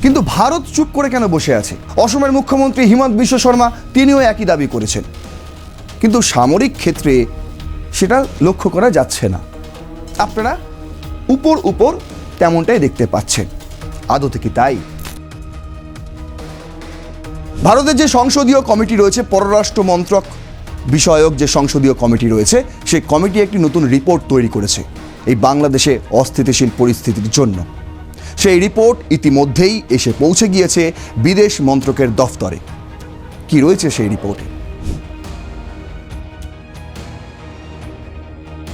কিন্তু ভারত চুপ করে কেন বসে আছে? অসমের মুখ্যমন্ত্রী হিমন্ত বিশ্ব শর্মা তিনিও একই দাবি করেছেন, কিন্তু সামরিক ক্ষেত্রে সেটা লক্ষ্য করা যাচ্ছে না। আপনারা উপর উপর তেমনটাই দেখতে পাচ্ছেন। আদতে কি তাই? ভারতের যে সংসদীয় কমিটি রয়েছে, পররাষ্ট্র মন্ত্রক বিষয়ক যে সংসদীয় কমিটি রয়েছে, সেই কমিটি একটি নতুন রিপোর্ট তৈরি করেছে এই বাংলাদেশে অস্থিতিশীল পরিস্থিতির জন্য। সেই রিপোর্ট ইতিমধ্যেই এসে পৌঁছে গিয়েছে বিদেশ মন্ত্রকের দফতরে। কি রয়েছে সেই রিপোর্টে?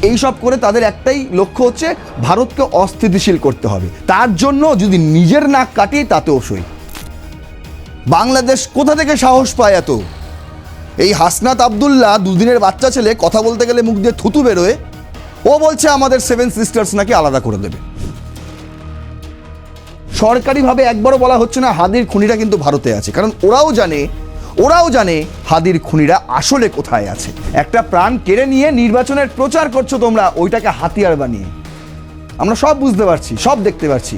এইসব করে তাদের একটাই লক্ষ্য হচ্ছে ভারতকে অস্থিতিশীল করতে হবে। তার জন্য যদি নিজের নাক কাটি তাতেও সই। বাংলাদেশ কোথা থেকে সাহস পায় এত? এই হাসনাত আবদুল্লাহ, দুদিনের বাচ্চা ছেলে, কথা বলতে গেলে মুখ দিয়ে থুতু বেরোয়। ও বলছে আমাদের 7 সিস্টার্স নাকি আলাদা করে দেবে। সরকারিভাবে একবারও বলা হচ্ছে না হাদির খুনিরা কিন্তু ভারতে আছে, কারণ ওরাও জানে হাদির খুনিরা আসলে কোথায় আছে। একটা প্রাণ কেড়ে নিয়ে নির্বাচনের প্রচার করছো তোমরা, ওইটাকে হাতিয়ার বানিয়ে। আমরা সব বুঝতে পারছি, সব দেখতে পাচ্ছি।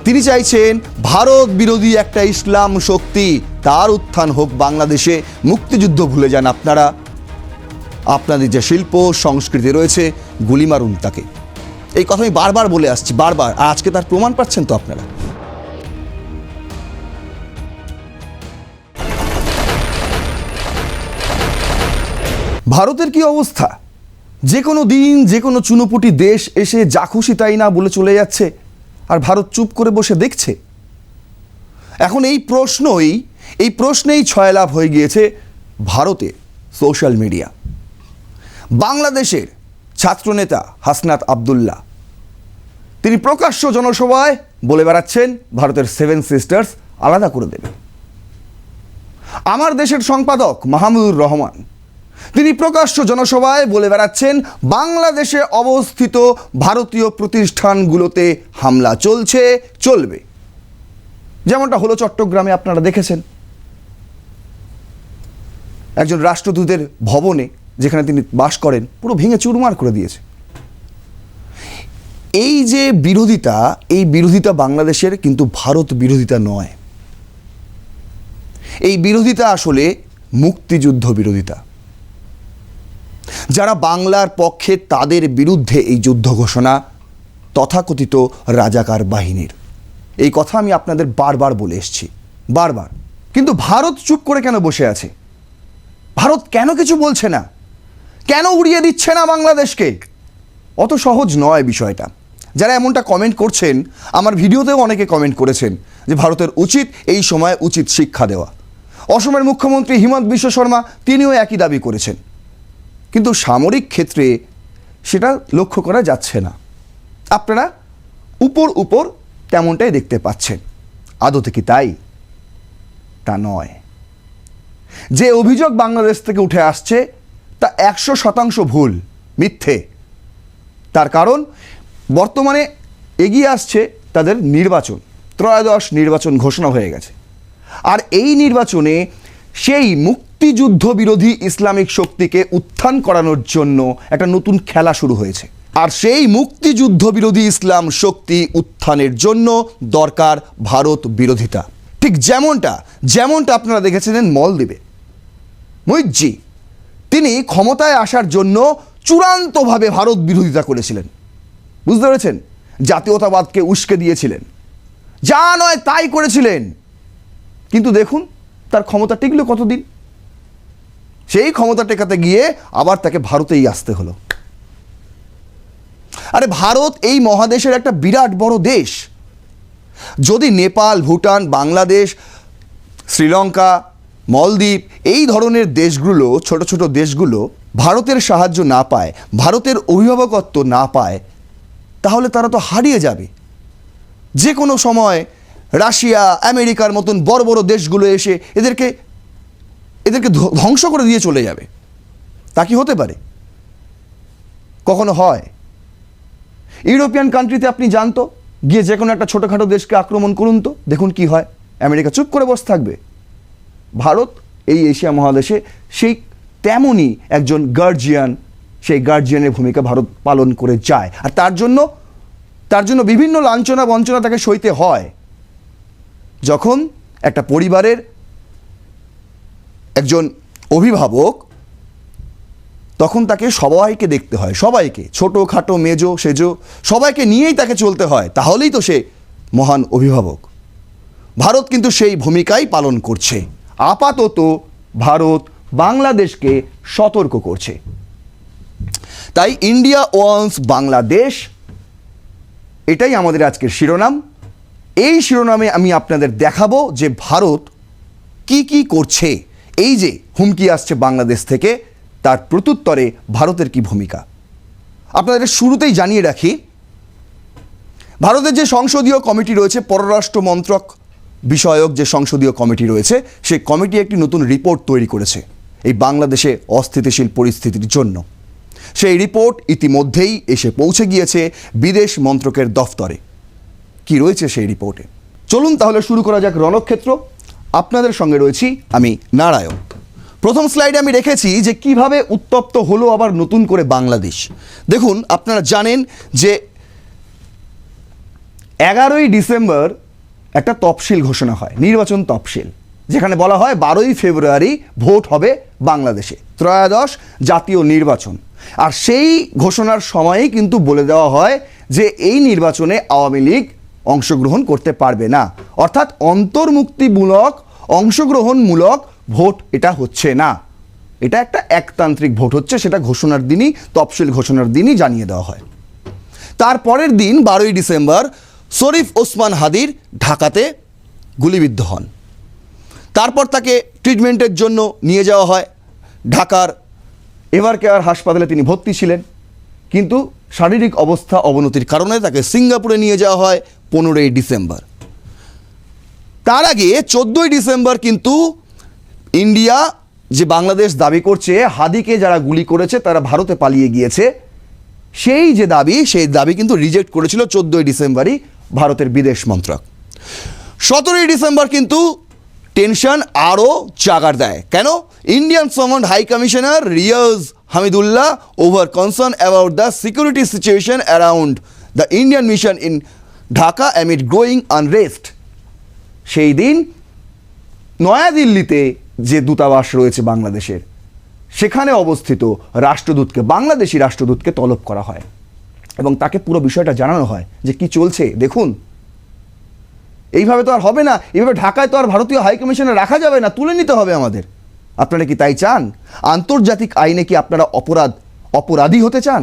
তিনি চাইছেন ভারত বিরোধী একটা ইসলাম শক্তি, তার উত্থান হোক বাংলাদেশে। মুক্তিযুদ্ধ ভুলে যান আপনারা, আপনাদের যে শিল্প সংস্কৃতি রয়েছে, গুলি মারুন তাকে। এই কথা আমি বারবার বলে আসছি, বারবার। আজকে তার প্রমাণ পাচ্ছেন তো আপনারা। ভারতের কি অবস্থা? যে কোনো দিন যে কোনো চুনোপুটি দেশ এসে যা খুশি তাই না বলে চলে যাচ্ছে, আর ভারত চুপ করে বসে দেখছে। এখন এই প্রশ্নেই ছয়লাভ হয়ে গিয়েছে ভারতে সোশ্যাল মিডিয়া। বাংলাদেশের ছাত্রনেতা হাসনাত আবদুল্লাহ, তিনি প্রকাশ্য জনসভায় বলে বেড়াচ্ছেন ভারতের 7 সিস্টার্স আলাদা করে দেবে। আমার দেশের সম্পাদক মাহমুদুর রহমান, তিনি প্রকাশ্য জনসভায় বলে বেড়াচ্ছেন বাংলাদেশে অবস্থিত ভারতীয় প্রতিষ্ঠানগুলোতে হামলা চলবে। যেমনটা হলো চট্টগ্রামে, আপনারা দেখেছেন। একজন রাষ্ট্রদূতের ভবনে, যেখানে তিনি বাস করেন, পুরো ভেঙে চুরমার করে দিয়েছে। এই যে বিরোধিতা, এই বিরোধিতা বাংলাদেশের কিন্তু ভারত বিরোধিতা নয়। এই বিরোধিতা আসলে মুক্তিযুদ্ধ বিরোধিতা। যারা বাংলার পক্ষে, তাদের বিরুদ্ধে এই যুদ্ধ ঘোষণা তথাকথিত রাজাকার বাহিনীর। এই কথা আমি আপনাদের বারবার বলে এসেছি, বারবার। কিন্তু ভারত চুপ করে কেন বসে আছে? ভারত কেন কিছু বলছে না? কেন উড়িয়ে দিচ্ছে না বাংলাদেশকে? অত সহজ নয় বিষয়টা। যারা এমনটা কমেন্ট করছেন, আমার ভিডিওতেও অনেকে কমেন্ট করেছেন যে ভারতের উচিত এই সময় উচিত শিক্ষা দেওয়া। অসমের মুখ্যমন্ত্রী হিমন্ত বিশ্ব শর্মা তিনিও একই দাবি করেছেন, কিন্তু সামরিক ক্ষেত্রে সেটা লক্ষ্য করা যাচ্ছে না। আপনারা উপর উপর তেমনটাই দেখতে পাচ্ছেন। আদতে কি তাই? তা নয়। যে অভিযোগ বাংলাদেশ থেকে উঠে আসছে তা 100% ভুল, মিথ্যে। তার কারণ বর্তমানে এগিয়ে আসছে তাদের নির্বাচন, ত্রয়োদশ নির্বাচন ঘোষণা হয়ে গেছে। আর এই নির্বাচনে সেই মুক্তিযুদ্ধ বিরোধী ইসলামিক শক্তিকে উত্থান করানোর জন্য একটা নতুন খেলা শুরু হয়েছে। আর সেই মুক্তিযুদ্ধ বিরোধী ইসলাম শক্তি উত্থানের জন্য দরকার ভারত বিরোধিতা। ঠিক যেমনটা আপনারা দেখেছিলেন মলদ্বীপে। মুইজ্জি, তিনি ক্ষমতায় আসার জন্য চূড়ান্তভাবে ভারত বিরোধিতা করেছিলেন। বুঝতে পেরেছেন? জাতীয়তাবাদকে উস্কে দিয়েছিলেন, যা নয় তাই করেছিলেন। কিন্তু দেখুন তার ক্ষমতা টিকল কতদিন। সেই ক্ষমতা টেকাতে গিয়ে আবার তাকে ভারতেই আসতে হলো। আরে ভারত এই মহাদেশের একটা বিরাট বড় দেশ। যদি নেপাল, ভুটান, বাংলাদেশ, শ্রীলঙ্কা, মলদ্বীপ, এই ধরনের দেশগুলো, ছোট ছোট দেশগুলো ভারতের সাহায্য না পায়, ভারতের অভিভাবকত্ব না পায়, তাহলে তারা তো হারিয়ে যাবে। যে কোনো সময় রাশিয়া, আমেরিকার মতন বড় বড় দেশগুলো এসে এদেরকে ধ্বংস করে দিয়ে চলে যাবে। তা কি হতে পারে? কখনো হয়? ইউরোপিয়ান কান্ট্রিতে আপনি জানতো, গিয়ে যে কোনো একটা ছোটোখাটো দেশকে আক্রমণ করুন তো, দেখুন কি হয়। আমেরিকা চুপ করে বসে থাকবে? ভারত এই এশিয়া মহাদেশে সেই তেমনই একজন গার্জিয়ান, সেই গার্জিয়ানের ভূমিকা ভারত পালন করে যায়। আর তার জন্য বিভিন্ন লাঞ্ছনা বঞ্চনা তাকে সইতে হয়। যখন একটা পরিবারের একজন অভিভাবক, তখন তাকে সবাইকে দেখতে হয়, সবাইকে, ছোটো খাটো মেজো সেজো সবাইকে নিয়েই তাকে চলতে হয়, তাহলেই তো সে মহান অভিভাবক। ভারত কিন্তু সেই ভূমিকাই পালন করছে। আপাতত ভারত বাংলাদেশকে সতর্ক করছে। তাই ইন্ডিয়া ওয়ান্স বাংলাদেশ, এটাই আমাদের আজকের শিরোনাম। এই শিরোনামে আমি আপনাদের দেখাবো যে ভারত কি কি করছে। এই যে হুমকি আসছে বাংলাদেশ থেকে, তার প্রত্যুত্তরে ভারতের কি ভূমিকা। আপনাদের শুরুতেই জানিয়ে রাখি, ভারতের যে সংসদীয় কমিটি রয়েছে, পররাষ্ট্র মন্ত্রক বিষয়ক যে সংসদীয় কমিটি রয়েছে, সেই কমিটি একটি নতুন রিপোর্ট তৈরি করেছে এই বাংলাদেশে অস্থিতিশীল পরিস্থিতির জন্য। সেই রিপোর্ট ইতিমধ্যেই এসে পৌঁছে গিয়েছে বিদেশ মন্ত্রকের দফতরে। কি রয়েছে সেই রিপোর্টে, চলুন তাহলে শুরু করা যাক রণক্ষেত্র। আপনাদের সঙ্গে রয়েছি আমি নারায়ণ। প্রথম স্লাইডে আমি রেখেছি যে কিভাবে উত্তপ্ত হলো আবার নতুন করে বাংলাদেশ। দেখুন, আপনারা জানেন যে 11ই ডিসেম্বর একটা তফসিল ঘোষণা হয়, নির্বাচন তফসিল, যেখানে বলা হয় 12ই ফেব্রুয়ারি ভোট হবে বাংলাদেশে, ত্রয়োদশ জাতীয় নির্বাচন। আর সেই ঘোষণার সময়েই কিন্তু বলে দেওয়া হয় যে এই নির্বাচনে আওয়ামী লীগ অংশগ্রহণ করতে পারবে না, অর্থাৎ অন্তর্মুক্তিমূলক অংশগ্রহণমূলক ভোট এটা হচ্ছে না, এটা একটা একতান্ত্রিক ভোট হচ্ছে। সেটা ঘোষণার দিনই, তফসিল ঘোষণার দিনই জানিয়ে দেওয়া হয়। তারপরের দিন 12ই ডিসেম্বর শরীফ ওসমান হাদির ঢাকাতে গুলিবিদ্ধ হন। তারপর তাকে ট্রিটমেন্টের জন্য নিয়ে যাওয়া হয় ঢাকার এভারকেয়ার হাসপাতালে। তিনি ভর্তি ছিলেন, কিন্তু শারীরিক অবস্থা অবনতির কারণে তাকে সিঙ্গাপুরে নিয়ে যাওয়া হয় 15ই ডিসেম্বর। তার আগে 14ই ডিসেম্বর কিন্তু ইন্ডিয়া, যে বাংলাদেশ দাবি করছে হাদিকে যারা গুলি করেছে তারা ভারতে পালিয়ে গিয়েছে, সেই যে দাবি, সেই দাবি কিন্তু রিজেক্ট করেছিল 14ই ডিসেম্বরই ভারতের বিদেশ মন্ত্রক। 17ই ডিসেম্বর কিন্তু টেনশন আরও জাগার দেয়। কেন? Indian summoned high commissioner Riaz Hamidullah over concern about the security situation around the Indian mission in Dhaka amid growing unrest. সেই দিন নয়াদিল্লিতে যে দূতাবাস রয়েছে বাংলাদেশের, সেখানে অবস্থিত রাষ্ট্রদূতকে, বাংলাদেশি রাষ্ট্রদূতকে তলব করা হয় এবং তাকে পুরো বিষয়টা জানানো হয় যে কি চলছে দেখুন, এইভাবে তো আর হবে না, এইভাবে ঢাকায় তো আর ভারতীয় হাইকমিশনে রাখা যাবে না, তুলে নিতে হবে আমাদের। আপনারা কি তাই চান? আন্তর্জাতিক আইনে কি আপনারা অপরাধী হতে চান?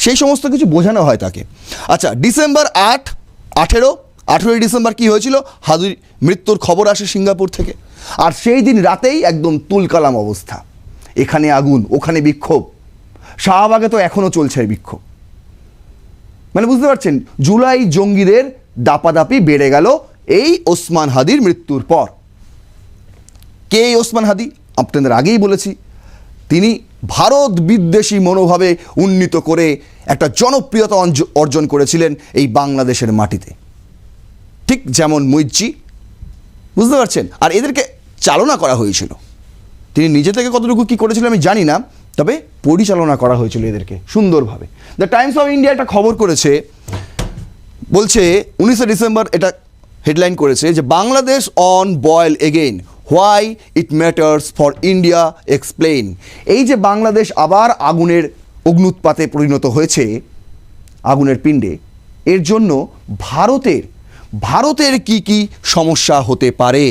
সেই সমস্ত কিছু বোঝানো হয় তাকে। আচ্ছা, ডিসেম্বর 18ই ডিসেম্বর কি হয়েছিল? হাদির মৃত্যুর খবর আসে সিঙ্গাপুর থেকে। আর সেই দিন রাতেই একদম তুলকালাম অবস্থা, এখানে আগুন, ওখানে বিক্ষোভ। শাহবাগে তো এখনও চলছে বিক্ষোভ। মানে বুঝতে পারছেন, জুলাই জঙ্গিদের দাপাদাপি বেড়ে গেল এই ওসমান হাদির মৃত্যুর পর। কে এই ওসমান হাদি? আপনাদের আগেই বলেছি, তিনি ভারত বিদ্বেষী মনোভাবে উন্নীত করে একটা জনপ্রিয়তা অর্জন করেছিলেন এই বাংলাদেশের মাটিতে, ঠিক যেমন মুইজ্জি। বুঝতে পারছেন? আর এদেরকে চালনা করা হয়েছিল। তিনি নিজে থেকে কতটুকু কী করেছিলেন আমি জানি না, তবে পরিচালনা করা হয়েছিল এদেরকে সুন্দরভাবে। দ্য টাইমস অফ ইন্ডিয়া একটা খবর করেছে, বলছে 19শে ডিসেম্বর এটা হেডলাইন করেছে যে Bangladesh on boil again, why it matters for India explain. এই যে বাংলাদেশ আবার আগুনের অগ্নুৎপাতে পরিণত হয়েছে, আগুনের পিণ্ডে, এর জন্য ভারতের কি কি সমস্যা হতে পারে।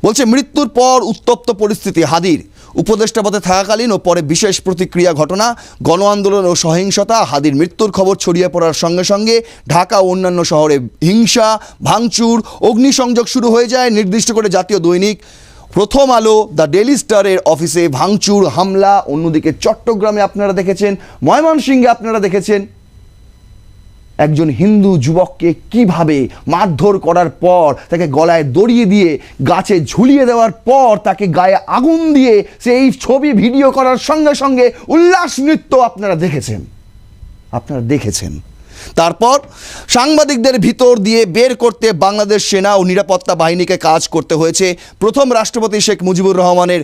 বলছে মৃত্যুর পর উত্তপ্ত পরিস্থিতি হাদির, উপদেষ্টা পদে থাকাকালীন ও পরে বিশেষ প্রতিক্রিয়া ঘটনা, গণ আন্দোলন ও সহিংসতা। হাদির মৃত্যুর খবর ছড়িয়ে পড়ার সঙ্গে সঙ্গে ঢাকা ও অন্যান্য শহরে হিংসা, ভাঙচুর, অগ্নিসংযোগ শুরু হয়ে যায়। নির্দিষ্ট করে জাতীয় দৈনিক প্রথম আলো, দ্য ডেইলি স্টারের অফিসে ভাঙচুর, হামলা। অন্যদিকে চট্টগ্রামে আপনারা দেখেছেন, ময়মনসিংহে আপনারা দেখেছেন একজন হিন্দু যুবককে কিভাবে মারধর করার পর, তাকে গলায় দড়িয়ে দিয়ে গাছে ঝুলিয়ে দেওয়ার পর তাকে গায়ে আগুন দিয়ে সেই ছবি ভিডিও করার সঙ্গে সঙ্গে উল্লাস নৃত্য আপনারা দেখেছেন। তারপর সাংবাদিকদের ভিতর দিয়ে বের করতে বাংলাদেশ সেনা ও নিরাপত্তা বাহিনীকে কাজ করতে হয়েছে। প্রথম রাষ্ট্রপতি শেখ মুজিবুর রহমানের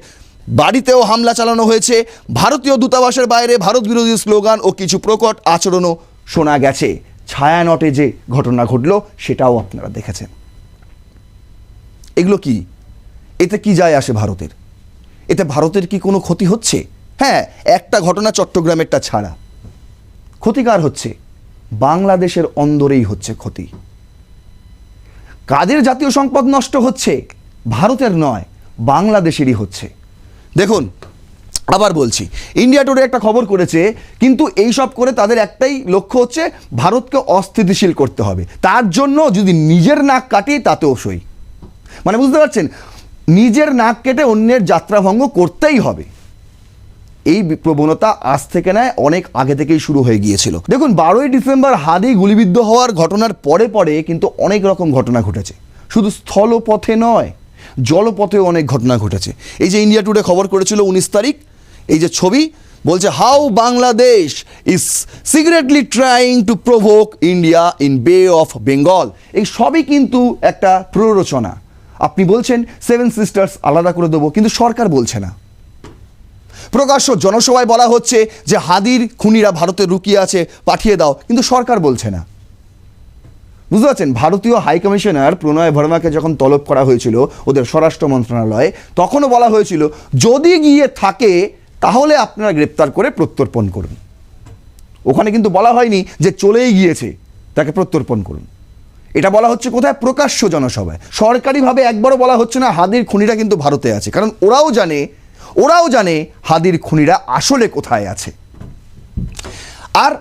বাড়িতেও হামলা চালানো হয়েছে। ভারতীয় দূতাবাসের বাইরে ভারত বিরোধী স্লোগান ও কিছু প্রকট আচরণও শোনা গেছে। ছায়ানটে যে ঘটনা ঘটল সেটাও আপনারা দেখেছেন। এগুলো কি? এতে কি যায় আসে ভারতের? এতে ভারতের কি কোনো ক্ষতি হচ্ছে? হ্যাঁ, একটা ঘটনা চট্টগ্রামেরটা ছাড়া। ক্ষতিকার হচ্ছে বাংলাদেশের অন্দরেই হচ্ছে ক্ষতি। কাদের জাতীয় সম্পদ নষ্ট হচ্ছে? ভারতের নয়, বাংলাদেশেরই হচ্ছে। দেখুন, আবার বলছি, ইন্ডিয়া টুডে একটা খবর করেছে, কিন্তু এই সব করে তাদের একটাই লক্ষ্য হচ্ছে ভারতকে অস্থিতিশীল করতে হবে। তার জন্য যদি নিজের নাক কাটি তাতেও সই। মানে বুঝতে পারছেন, নিজের নাক কেটে অন্যের যাত্রাভঙ্গ করতেই হবে। এই প্রবণতা আজ থেকে নয়, অনেক আগে থেকেই শুরু হয়ে গিয়েছিল। দেখুন, 12ই ডিসেম্বর হাদি গুলিবিদ্ধ হওয়ার ঘটনার পরে পরে কিন্তু অনেক রকম ঘটনা ঘটেছে। শুধু স্থলপথে নয়, জলপথেও অনেক ঘটনা ঘটেছে। এই যে ইন্ডিয়া টুডে খবর করেছিল 19 তারিখ, এই যে ছবি বলছে, how Bangladesh is secretly trying to provoke India in বে অফ বেঙ্গল। এই সবই কিন্তু একটা প্ররোচনা। আপনি বলছেন 7 সিস্টার্স আলাদা করে দেবো, কিন্তু সরকার বলছে না। প্রকাশ্য জনসভায় বলা হচ্ছে যে হাদির খুনিরা ভারতে লুকিয়ে আছে, পাঠিয়ে দাও, কিন্তু সরকার বলছে না। বুঝতে পারছেন, ভারতীয় হাই কমিশনার প্রণয় ভার্মাকে যখন তলব করা হয়েছিল ওদের স্বরাষ্ট্র মন্ত্রণালয়ে, তখনও বলা হয়েছিল যদি গিয়ে থাকে তাহলে আপনারা গ্রেপ্তার করে প্রত্যর্পণ করুন। ওখানে কিন্তু বলা হয়নি যে চলেই গিয়েছে তাকে প্রত্যর্পণ করুন। এটা বলা হচ্ছে কোথায়? প্রকাশ্য জনসভায়। সরকারিভাবে একবারও বলা হচ্ছে না হাদির খুনিরা কিন্তু ভারতে আছে, কারণ ওরাও জানে হাদির খুনিরা আসলে কোথায় আছে। আর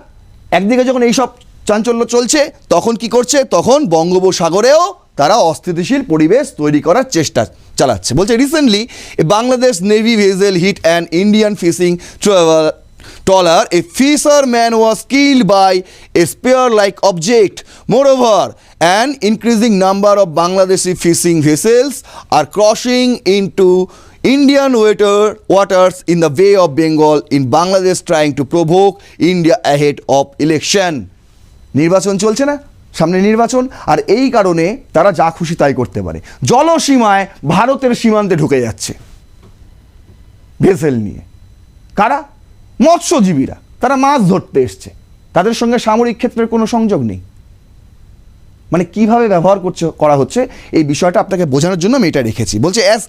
একদিকে যখন এইসব চাঞ্চল্য চলছে, তখন কি করছে? তখন বঙ্গোপসাগরেও তারা অস্থিতিশীল পরিবেশ তৈরি করার চেষ্টা চালাচ্ছে। বলছে, recently a Bangladesh navy vessel hit an Indian fishing trawler. A fisherman was killed by a spear-like object. Moreover, an increasing number of Bangladeshi fishing vessels are crossing into Indian waters in the Bay of Bengal in Bangladesh, trying to provoke India ahead of election. নির্বাচন চলছে না, সামনে নির্বাচন, আর এই কারণে তারা যা খুশি তাই করতে পারে। জলসীমায় ভারতের সীমান্তে ঢুকে যাচ্ছে ভেসেল নিয়ে। কারা? মৎস্যজীবীরা। তারা মাছ ধরতে এসছে, তাদের সঙ্গে সামরিক ক্ষেত্রের কোনো সংযোগ নেই। মানে কিভাবে ব্যবহার করা হচ্ছে এই বিষয়টা আপনাকে বোঝানোর জন্য আমি এটা রেখেছি। বলছে, as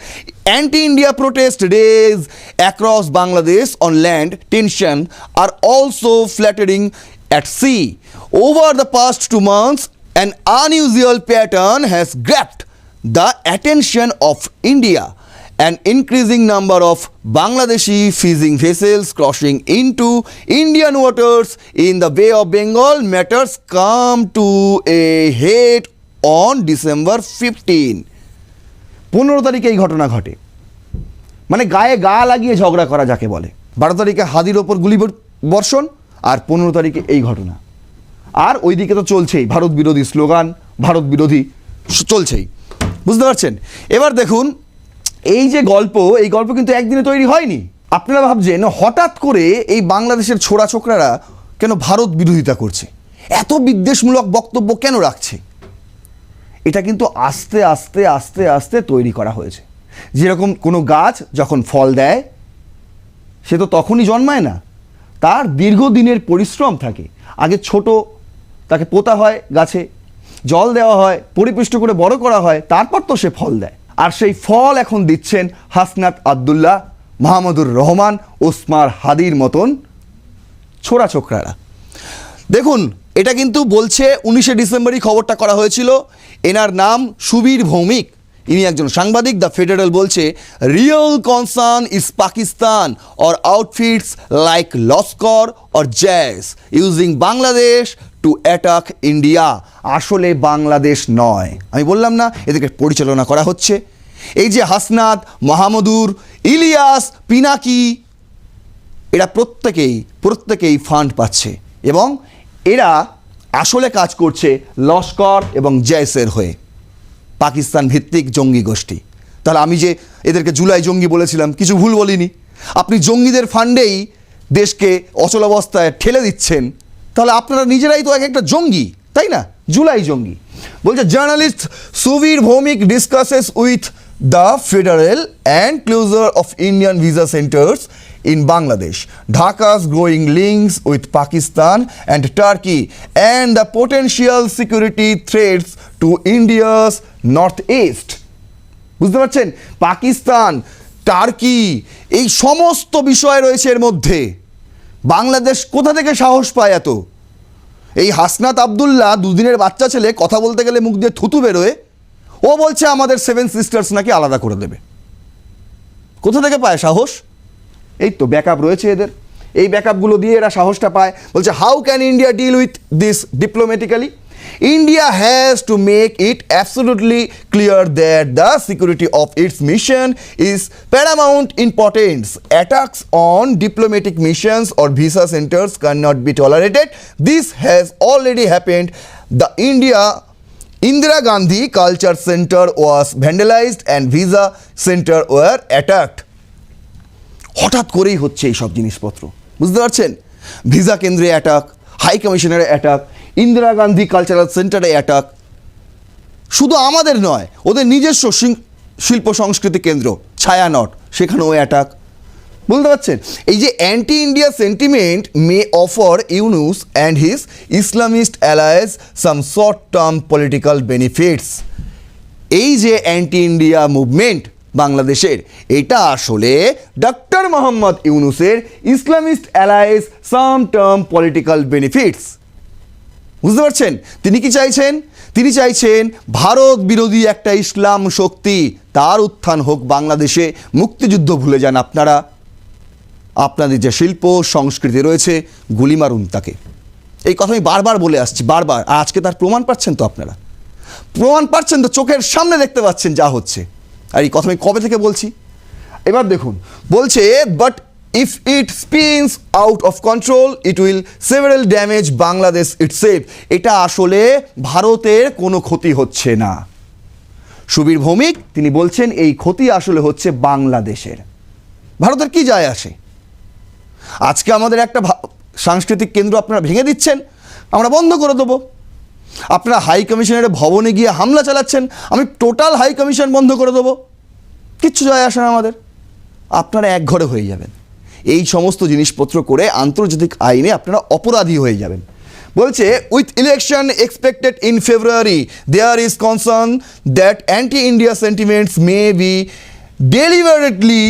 anti India protest rage across Bangladesh on land, tension are also flattering at sea. Over the past 2 months, an unusual pattern has grabbed the attention of India. An increasing number of Bangladeshi fishing vessels crossing into Indian waters in the Bay of Bengal. Matters come to a head on December 15. 15 তারিখে এই ঘটনা ঘটে। মানে গায়ে গা লাগিয়ে ঝগড়া করা যাকে বলে। 12 তারিখে হাদির ওপর গুলি বর্ষণ, আর 15 তারিখে এই ঘটনা। আর ওইদিকে তো চলছেই ভারত বিরোধী স্লোগান, ভারত বিরোধী চলছেই। বুঝতে পারছেন? এবার দেখুন, এই যে গল্প, এই গল্প কিন্তু একদিনে তৈরি হয়নি। আপনারা ভাবছেন হঠাৎ করে এই বাংলাদেশের ছোড়া ছোকরারা কেন ভারত বিরোধিতা করছে, এত বিদ্বেষমূলক বক্তব্য কেন রাখছে? এটা কিন্তু আস্তে আস্তে আস্তে আস্তে তৈরি করা হয়েছে। যেরকম কোনো গাছ যখন ফল দেয় সে তো তখনই জন্মায় না, তার দীর্ঘদিনের পরিশ্রম থাকে। আগে ছোট, তাকে পোতা হয়, গাছে জল দেওয়া হয়, পরিপুষ্ট করে বড় করা হয়, তারপর তো সে ফল দেয়। আর সেই ফল এখন দিচ্ছেন হাসনাত আবদুল্লাহ, মাহমুদুর রহমান, ওসমান হাদির মতন ছোড়া ছোকরারা। দেখুন, এটা কিন্তু বলছে 19শে ডিসেম্বরই খবরটা করা হয়েছিল। এনার নাম সুবীর ভৌমিক, ইনি একজন সাংবাদিক। দ্য ফেডারেল বলছে, real concern is Pakistan or outfits like Lashkar or Jaish using Bangladesh to attack India. আসলে বাংলাদেশ নয়, আমি বললাম না এদেরকে পরিচালনা করা হচ্ছে। এই যে হাসনাত, মাহমুদুর, ইলিয়াস, পিনাকি, এরা প্রত্যেকেই ফান্ড পাচ্ছে এবং এরা আসলে কাজ করছে লস্কর এবং জেসের হয়ে, পাকিস্তান ভিত্তিক জঙ্গি গোষ্ঠী। তাহলে আমি যে এদেরকে জুলাই জঙ্গি বলেছিলাম, কিছু ভুল বলিনি। আপনি জঙ্গিদের ফান্ডেই দেশকে অচলাবস্থায় ঠেলে দিচ্ছেন, তাহলে আপনারা নিজেরাই তো একটা জঙ্গি, তাই না? জুলাই জঙ্গি। বলছে, journalist Subir Bhowmick discusses with the federal and closure of Indian visa centres in Bangladesh, Dhaka's growing links with Pakistan and Turkey, and the potential security threats to India's northeast. বুঝতে পারছেন? পাকিস্তান, টার্কি, এই সমস্ত বিষয় রয়েছে এর মধ্যে। বাংলাদেশ কোথা থেকে সাহস পায় এত? এই হাসনাত আবদুল্লাহ, দুদিনের বাচ্চা ছেলে, কথা বলতে গেলে মুখ দিয়ে থুতু বেরোয়, ও বলছে আমাদের 7 সিস্টার্স নাকি আলাদা করে দেবে। কোথা থেকে পায় সাহস? এই তো ব্যাকআপ রয়েছে এদের, এই ব্যাকআপগুলো দিয়ে এরা সাহসটা পায়। বলছে how can India deal with this diplomatically? India has to make it absolutely clear that the security of its mission is paramount importance. Attacks on diplomatic missions or visa centers cannot be tolerated. This has already happened. The Indira Gandhi Culture Center was vandalized and visa center were attacked. হঠাৎ করেই হচ্ছে এই সব জিনিসপত্র, বুঝতে পারছেন? Visa কেন্দ্রে attack, high কমিশনারে অ্যাটাক, ইন্দিরা গান্ধী কালচারাল সেন্টারে অ্যাটাক। শুধু আমাদের নয়, ওদের নিজস্ব শিল্প সংস্কৃতি কেন্দ্র ছায়ানট, সেখানেও অ্যাটাক। বুঝতে পারছেন? এই যে anti India sentiment may offer Yunus and his Islamist allies some short term political benefits. এই যে অ্যান্টি ইন্ডিয়া মুভমেন্ট বাংলাদেশের, এটা আসলে ডক্টর মোহাম্মদ ইউনুসের ইসলামিস্ট অ্যালায়েস সাম টার্ম পলিটিক্যাল বেনিফিটস। বুঝতে পারছেন? তিনি কি চাইছেন? তিনি চাইছেন ভারত বিরোধী একটা ইসলাম শক্তি তার উত্থান হোক বাংলাদেশে। মুক্তিযুদ্ধ ভুলে যান আপনারা, আপনাদের যে শিল্প সংস্কৃতি রয়েছে, গুলি মারুন তাকে। এই কথা আমি বারবার বলে আসছি, বারবার। আর আজকে তার প্রমাণ পাচ্ছেন তো আপনারা, প্রমাণ পাচ্ছেন তো, চোখের সামনে দেখতে পাচ্ছেন যা হচ্ছে। আর এই কথা আমি কবে থেকে বলছি? এবার দেখুন, বলছে but if it spins out of control it will several damage Bangladesh itself. এটা আসলে ভারতের কোনো ক্ষতি হচ্ছে না। সুবীর ভৌমিক তিনি বলছেন এই ক্ষতি আসলে হচ্ছে বাংলাদেশের। ভারতের কি যায় আসে? আজকে আমাদের একটা সাংস্কৃতিক কেন্দ্র আপনারা ভেঙে দিচ্ছেন, আমরা বন্ধ করে দেবো। আপনারা হাই কমিশনের ভবনে গিয়ে হামলা চালাচ্ছেন, আমি টোটাল হাই কমিশন বন্ধ করে দেবো। কিচ্ছু যায় আসে না আমাদের, আপনারা একঘরে হয়ে যাবেন। এই সমস্ত জিনিসপত্র করে আন্তর্জাতিক আইনে আপনারা অপরাধী হয়ে যাবেন। বলছে with election expected in February there is concern that anti India sentiments may be deliberately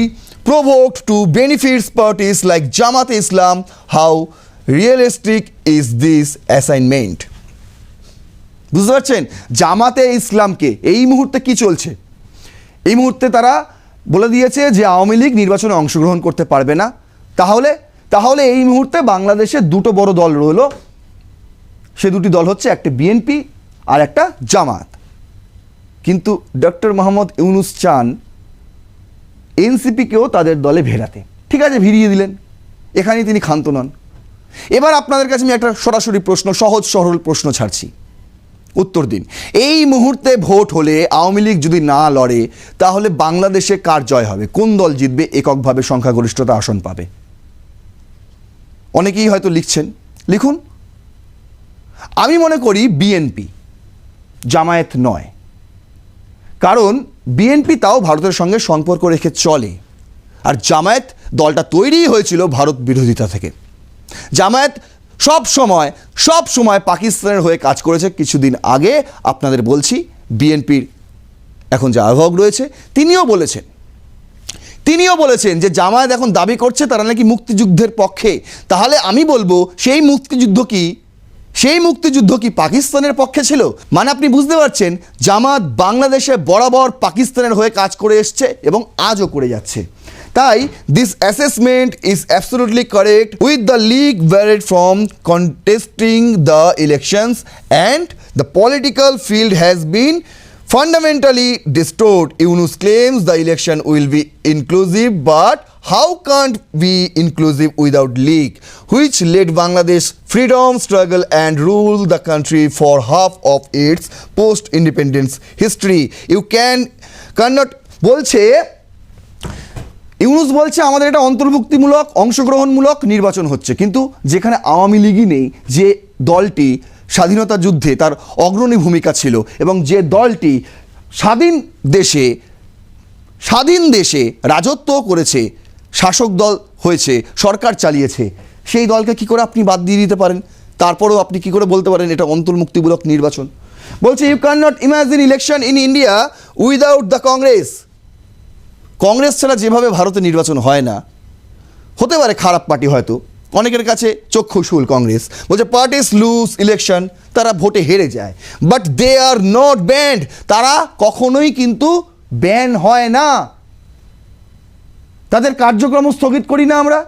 provoked to benefits parties like Jamaat Islam. How realistic is this assignment? বুঝতে পারছেন? জামাতে ইসলামকে এই মুহূর্তে কি চলছে? এই মুহূর্তে তারা বলে দিয়েছে যে আওয়ামী লীগ নির্বাচনে অংশগ্রহণ করতে পারবে না। তাহলে এই মুহূর্তে বাংলাদেশে দুটো বড় দল রইল, সে দুটি দল হচ্ছে একটা বিএনপি আর একটা জামাত। কিন্তু ডক্টর মোহাম্মদ ইউনুস চান এনসিপিকেও তাদের দলে ভেড়াতে। ঠিক আছে, ভিড়িয়ে দিলেন, এখানেই তিনি ক্ষান্ত নন। এবার আপনাদের কাছে আমি একটা সরাসরি প্রশ্ন, সহজ সরল প্রশ্ন ছাড়ছি, উত্তর দিন। এই মুহূর্তে ভোট হলে আওয়ামী লীগ যদি না লড়ে তাহলে বাংলাদেশে কার জয় হবে? কোন দল জিতবে, এককভাবে সংখ্যাগরিষ্ঠতা আসন পাবে? অনেকেই হয়তো লিখছেন, লিখুন। আমি মনে করি বিএনপি, জামায়াত নয়। কারণ বিএনপি তাও ভারতের সঙ্গে সম্পর্ক রেখে চলে, আর জামায়াত দলটা তৈরি হয়েছিল ভারত বিরোধিতা থেকে। জামায়াত সব সময় পাকিস্তানের হয়ে কাজ করেছে। কিছুদিন আগে আপনাদের বলছি, বিএনপির এখন যে আহ্বায়ক রয়েছে তিনিও বলেছেন যে জামায়াত এখন দাবি করছে তারা নাকি মুক্তিযুদ্ধের পক্ষে। তাহলে আমি বলবো সেই মুক্তিযুদ্ধ কি পাকিস্তানের পক্ষে ছিল? মানে আপনি বুঝতে পারছেন, জামাত বাংলাদেশে বরাবর পাকিস্তানের হয়ে কাজ করে এসছে এবং আজও করে যাচ্ছে। তাই this assessment is absolutely correct, with the league barred from contesting the elections and the political field has been fundamentally distorted. Yunus claims the election will be inclusive, but how can't be inclusive without league, which led Bangladesh freedom struggle and ruled the country for half of its post-independence history. You cannot বলছে, ইউনুস বলছে আমাদের এটা অন্তর্ভুক্তিমূলক অংশগ্রহণমূলক নির্বাচন হচ্ছে, কিন্তু যেখানে আওয়ামী লীগই নেই, যে দলটি স্বাধীনতা যুদ্ধে তার অগ্রণী ভূমিকা ছিল এবং যে দলটি স্বাধীন দেশে রাজত্ব করেছে, শাসক দল হয়েছে, সরকার চালিয়েছে, সেই দলকে কি করে আপনি বাদ দিয়ে দিতে পারেন? তারপরেও আপনি কি করে বলতে পারেন এটা অন্তর্ভুক্তিমূলক নির্বাচন? বলছে you can not imagine election in India without the Congress. Congress ছাড়া যেভাবে ভারতে নির্বাচন হয় না, হতে পারে খারাপ পার্টি হয়তো, অনেকের কাছে চক্ষুশূল কংগ্রেস, বলছে পার্টিস লুজ ইলেকশন, তারা ভোটে হেরে যায়, but they are not banned, তারা কখনোই কিন্তু ব্যান হয় না, তাদের কার্যক্রম স্থগিত করি না আমরা।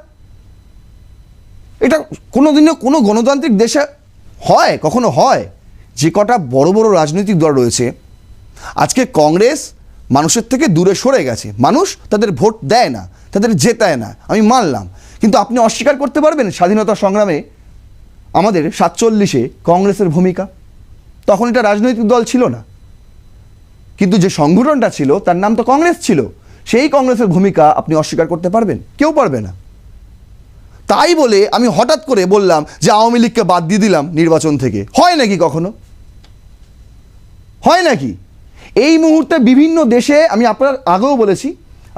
এটা কোনোদিনও কোনো গণতান্ত্রিক দেশে হয়, কখনো হয়? যে কটা বড় বড় রাজনৈতিক দল রয়েছে, আজকে কংগ্রেস মানুষের থেকে দূরে সরে গেছে, মানুষ তাদের ভোট দেয় না, তাদের জেতায় না, আমি মানলাম, কিন্তু আপনি অস্বীকার করতে পারবেন স্বাধীনতা সংগ্রামে আমাদের 47-এ কংগ্রেসের ভূমিকা? তখন এটা রাজনৈতিক দল ছিল না, কিন্তু যে সংগঠনটা ছিল তার নাম তো কংগ্রেস ছিল, সেই কংগ্রেসের ভূমিকা আপনি অস্বীকার করতে পারবেন? কেউ পারবে না। তাই বলে আমি হঠাৎ করে বললাম যে আওয়ামী লীগকে বাদ দিয়ে দিলাম নির্বাচন থেকে, হয় নাকি কখনো? হয় নাকি? এই মুহূর্তে বিভিন্ন দেশে, আমি আপনার আগেও বলেছি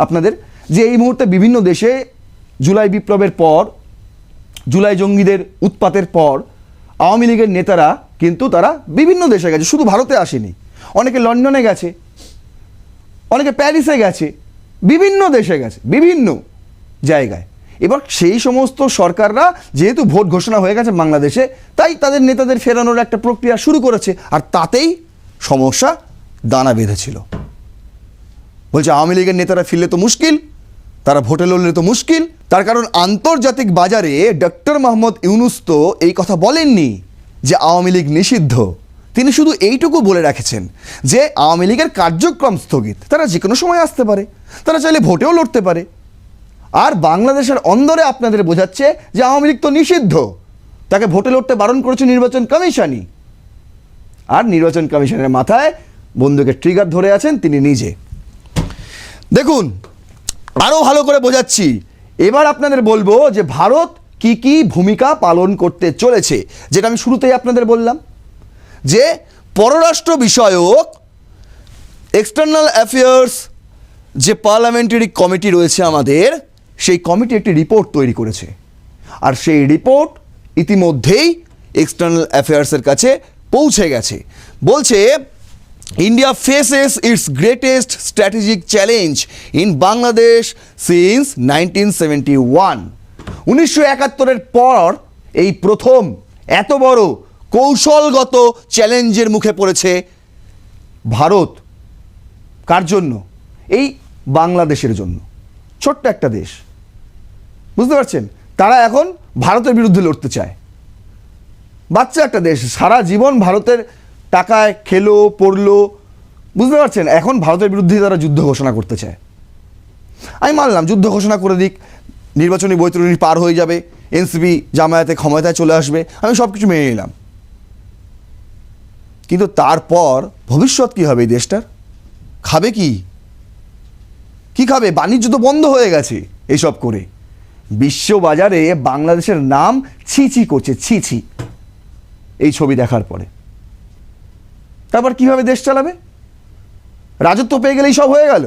আপনাদের, যে এই মুহূর্তে বিভিন্ন দেশে জুলাই বিপ্লবের পর, জুলাই জঙ্গিদের উৎপাতের পর আওয়ামী লীগের নেতারা কিন্তু তারা বিভিন্ন দেশে গেছে, শুধু ভারতে আসেনি, অনেকে লন্ডনে গেছে, অনেকে প্যারিসে গেছে, বিভিন্ন দেশে গেছে, বিভিন্ন জায়গায়। এবার সেই সমস্ত সরকাররা যেহেতু ভোট ঘোষণা হয়ে গেছে বাংলাদেশে, তাই তাদের নেতাদের ফেরানোর একটা প্রক্রিয়া শুরু করেছে, আর তাতেই সমস্যা দানা বেঁধেছিল। বলছে আওয়ামী লীগের নেতারা ফিরলে তো মুশকিল, তারা ভোটে লড়লে তো মুশকিল। তার কারণ আন্তর্জাতিক বাজারে ডক্টর মোহাম্মদ ইউনূস তো এই কথা বলেননি যে আওয়ামী লীগ নিষিদ্ধ, তিনি শুধু এইটুকু বলে রাখেছেন যে আওয়ামী লীগের কার্যক্রম স্থগিত, তারা যে কোনো সময় আসতে পারে, তারা চাইলে ভোটেও লড়তে পারে। আর বাংলাদেশের অন্দরে আপনাদের বোঝাচ্ছে যে আওয়ামী লীগ তো নিষিদ্ধ, তাকে ভোটে লড়তে বারণ করেছে নির্বাচন কমিশনই। আর নির্বাচন কমিশনের মাথায় বন্দুকের ট্রিগার ধরে আছেন তিনি নিজে। দেখুন, আরও ভালো করে বোঝাচ্ছি, এবার আপনাদের বলবো যে ভারত কি কি ভূমিকা পালন করতে চলেছে, যেটা আমি শুরুতেই আপনাদের বললাম যে পররাষ্ট্র বিষয়ক এক্সটার্নাল অ্যাফেয়ার্স যে পার্লামেন্টারি কমিটি রয়েছে আমাদের, সেই কমিটি একটি রিপোর্ট তৈরি করেছে, আর সেই রিপোর্ট ইতিমধ্যেই এক্সটার্নাল অ্যাফেয়ার্সের কাছে পৌঁছে গেছে। বলছে India faces it's greatest strategic challenge in Bangladesh since 1971। 1971-এর পর এই প্রথম এত বড় কৌশলগত চ্যালেঞ্জের মুখে পড়েছে ভারত। কার জন্য? এই বাংলাদেশের জন্য। ছোট্ট একটা দেশ, বুঝতে পারছেন? তারা এখন ভারতের বিরুদ্ধে লড়তে চায়। বাচ্চা একটা দেশ, সারা জীবন ভারতের টাকায় খেলো পড়লো, বুঝতে পারছেন? এখন ভারতের বিরুদ্ধে তারা যুদ্ধ ঘোষণা করতে চায়। আমি মানলাম যুদ্ধ ঘোষণা করে দিক, নির্বাচনী বৈতরণী পার হয়ে যাবে, এনসিপি জামায়াতে ক্ষমতায় চলে আসবে, আমি সব কিছু মেনে নিলাম, কিন্তু তারপর ভবিষ্যৎ কী হবে এই দেশটার? খাবে কি? কি খাবে? বাণিজ্য তো বন্ধ হয়ে গেছে এইসব করে। বিশ্ববাজারে বাংলাদেশের নাম ছি করছে, ছি এই ছবি দেখার পরে। তারপর কিভাবে দেশ চালাবে? রাজত্ব পেয়ে গেলেই সব হয়ে গেল?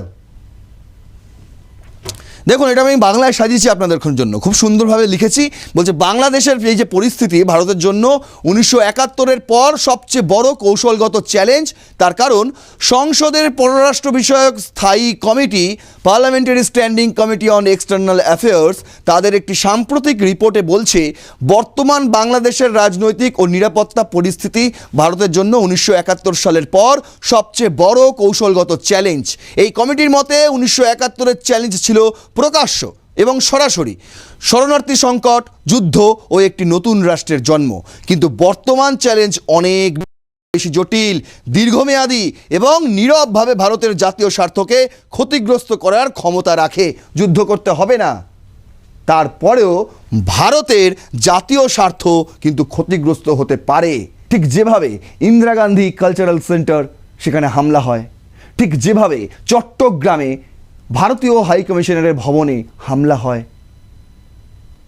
দেখুন, এটা আমি বাংলায় সাজিয়েছি আপনাদের জন্য, খুব সুন্দরভাবে লিখেছি। বলছে বাংলাদেশের এই যে পরিস্থিতি ভারতের জন্য 1971-এর পর সবচেয়ে বড় কৌশলগত চ্যালেঞ্জ। তার কারণ সংসদের পররাষ্ট্র বিষয়ক স্থায়ী committee, parliamentary standing committee on external affairs, তাদের একটি সাম্প্রতিক রিপোর্টে বলছে বর্তমান বাংলাদেশের রাজনৈতিক ও নিরাপত্তা পরিস্থিতি ভারতের জন্য 1971 সালের পর সবচেয়ে বড় কৌশলগত চ্যালেঞ্জ। এই কমিটির মতে 1971-এর চ্যালেঞ্জ ছিল প্রকাশ্য এবং সরাসরি শরণার্থী সংকট, যুদ্ধ ও একটি নতুন রাষ্ট্রের জন্ম। কিন্তু বর্তমান চ্যালেঞ্জ অনেক বেশি জটিল, দীর্ঘমেয়াদী এবং নীরবভাবে ভারতের জাতীয় স্বার্থকে ক্ষতিগ্রস্ত করার ক্ষমতা রাখে। যুদ্ধ করতে হবে না, তারপরেও ভারতের জাতীয় স্বার্থ কিন্তু ক্ষতিগ্রস্ত হতে পারে। ঠিক যেভাবে ইন্দিরা গান্ধী কালচারাল সেন্টার, সেখানে হামলা হয়, ঠিক যেভাবে চট্টগ্রামে ভারতীয় হাই কমিশনারের ভবনে হামলা হয়,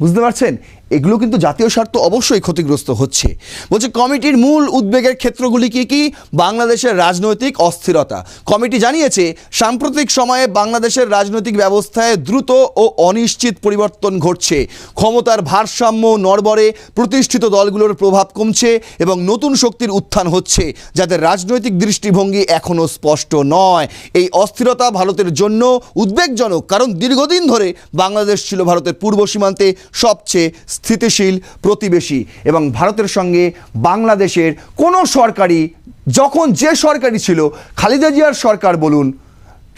বুঝতে পারছেন? এগুলো কিন্তু জাতীয় স্বার্থ অবশ্যই ক্ষতিগ্রস্ত হচ্ছে। বলছে কমিটির মূল উদ্বেগের ক্ষেত্রগুলি কী কী? বাংলাদেশের রাজনৈতিক অস্থিরতা। কমিটি জানিয়েছে সাম্প্রতিক সময়ে বাংলাদেশের রাজনৈতিক ব্যবস্থায় দ্রুত ও অনিশ্চিত পরিবর্তন ঘটছে। ক্ষমতার ভারসাম্য নড়বড়ে, প্রতিষ্ঠিত দলগুলোর প্রভাব কমছে এবং নতুন শক্তির উত্থান হচ্ছে, যাদের রাজনৈতিক দৃষ্টিভঙ্গি এখনও স্পষ্ট নয়। এই অস্থিরতা ভারতের জন্য উদ্বেগজনক, কারণ দীর্ঘদিন ধরে বাংলাদেশ ছিল ভারতের পূর্ব সীমান্তে সবচেয়ে স্থিতিশীল প্রতিবেশী, এবং ভারতের সঙ্গে বাংলাদেশের কোনো সরকারই, যখন যে সরকারই ছিল, খালেদা জিয়ার সরকার বলুন,